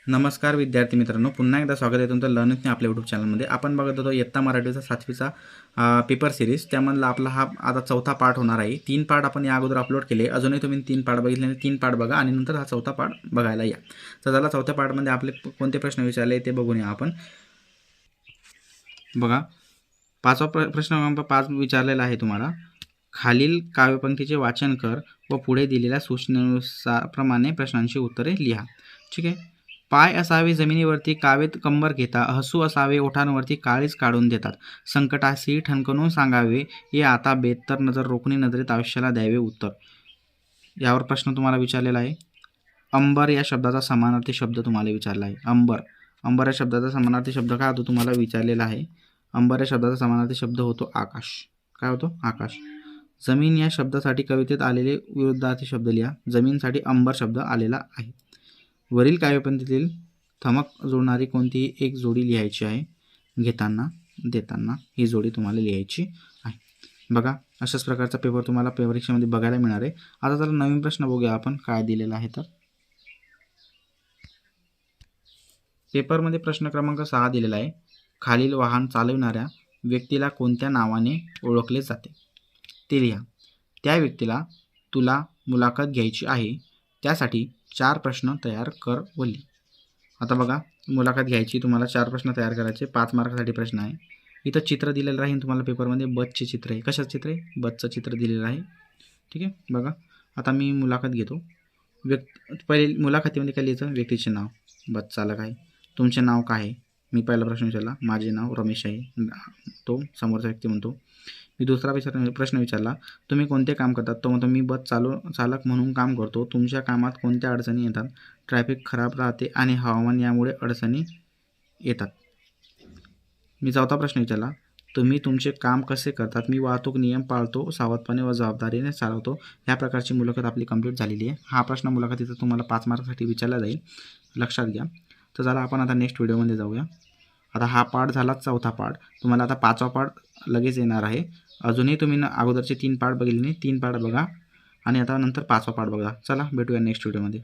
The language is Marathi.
नमस्कार विद्यार्थी मित्रांनो, पुन्हा एकदा स्वागत आहे तुमचं लर्निंग आपल्या यूट्यूब चॅनलमध्ये. आपण बघत होतो इयत्ता मराठीचा 7वीचा पेपर सिरीज. त्यामधला आपला हा आता चौथा पार्ट होणार आहे. 3 पार्ट आपण या अगोदर अपलोड केले. अजूनही तुम्ही 3 पार्ट बघितले, 3 पार्ट बघा आणि नंतर हा चौथा पार्ट बघायला या. तर त्याला चौथ्या पार्टमध्ये आपले कोणते प्रश्न विचारले ते बघून या आपण. बघा, पाचवा प्रश्न क्रमांक 5 विचारलेला आहे तुम्हाला. खालील काव्यपंक्तीचे वाचन कर व पुढे दिलेल्या सूचनेनुसार प्रमाणे प्रश्नांची उत्तरे लिहा. ठीक आहे. पाय असावे जमिनीवरती कावेत कंबर घेता, हसू असावे ओठांवरती काळीच काढून देतात, संकटाशी ठणकणून सांगावे ये आता बेत, तर नजर रोखणी नजरेत आयुष्याला द्यावे उत्तर. यावर प्रश्न तुम्हाला विचारलेला आहे. अंबर या शब्दाचा समानार्थी शब्द तुम्हाला विचारला आहे. अंबर या शब्दाचा समानार्थी शब्द काय होतो तुम्हाला विचारलेला आहे. अंबर या शब्दाचा समानार्थी शब्द होतो आकाश. काय होतो? आकाश. जमीन या शब्दासाठी कवितेत आलेले विरुद्धार्थी शब्द लिहा. जमीनसाठी अंबर शब्द आलेला आहे. वरील काव्यपंक्तीतील थमक जोडणारी कोणतीही एक जोडी लिहायची आहे. घेताना देताना ही जोडी तुम्हाला लिहायची आहे. बघा, अशाच प्रकारचा पेपर तुम्हाला परीक्षेमध्ये बघायला मिळणार आहे. आता चला नवीन प्रश्न बघूया आपण काय दिलेला आहे. तर पेपरमध्ये प्रश्न क्रमांक 6 दिलेला आहे. खालील वाहन चालविणाऱ्या व्यक्तीला कोणत्या नावाने ओळखले जाते ते लिहा. त्या व्यक्तीला तुला मुलाखत घ्यायची आहे, त्यासाठी 4 प्रश्न तयार कर व लिह. आता बघा, मुलाखत घ्यायची, तुम्हाला 4 प्रश्न तयार करायचे. 5 मार्कासाठी प्रश्न आहे. इथं चित्र दिलेलं आहे तुम्हाला पेपरमध्ये. बसचे चित्र आहे. कशाचं चित्र आहे? बसचं चित्र दिलेलं आहे. ठीक आहे. बघा, आता मी मुलाखत घेतो. पहिले मुलाखतीमध्ये काय लिहायचं? व्यक्तीचे नाव, बस चालक आहे. तुमचे नाव काय आहे? मी पहिला प्रश्न विचारला, माझे नाव रमेश आहे. तो समोरचा व्यक्ती म्हणतो. मी दुसरा प्रश्न विचारला, तुम्ही कोणते काम करतात? तो म्हणतो, मी बस चालक म्हणून काम करतो. तुमच्या कामात कोणत्या अडचणी येतात? ट्रॅफिक खराब राहते आणि हवामान यामुळे अडचणी येतात. मी चौथा प्रश्न विचारला, तुम्ही तुमचे काम कसे करतात? मी वाहतूक नियम पाळतो, सावधपणे व जबाबदारीने चालवतो. ह्या प्रकारची मुलाखत आपली कंप्लीट झालेली आहे. हा प्रश्न मुलाखतीचा तुम्हाला 5 मार्कासाठी विचारला जाईल, लक्षात घ्या. तर चला आपण आता नेक्स्ट व्हिडिओमध्ये जाऊया. आता हा पार्ट झाला चौथा पार्ट. तुम्हाला आता 5वा पार्ट लगेच येणार आहे. अजूनही तुम्ही अगोदरचे 3 पार्ट बघितले नाही, 3 पार्ट बघा आणि आता नंतर 5वा पार्ट बघा. चला भेटूया नेक्स्ट व्हिडिओमध्ये.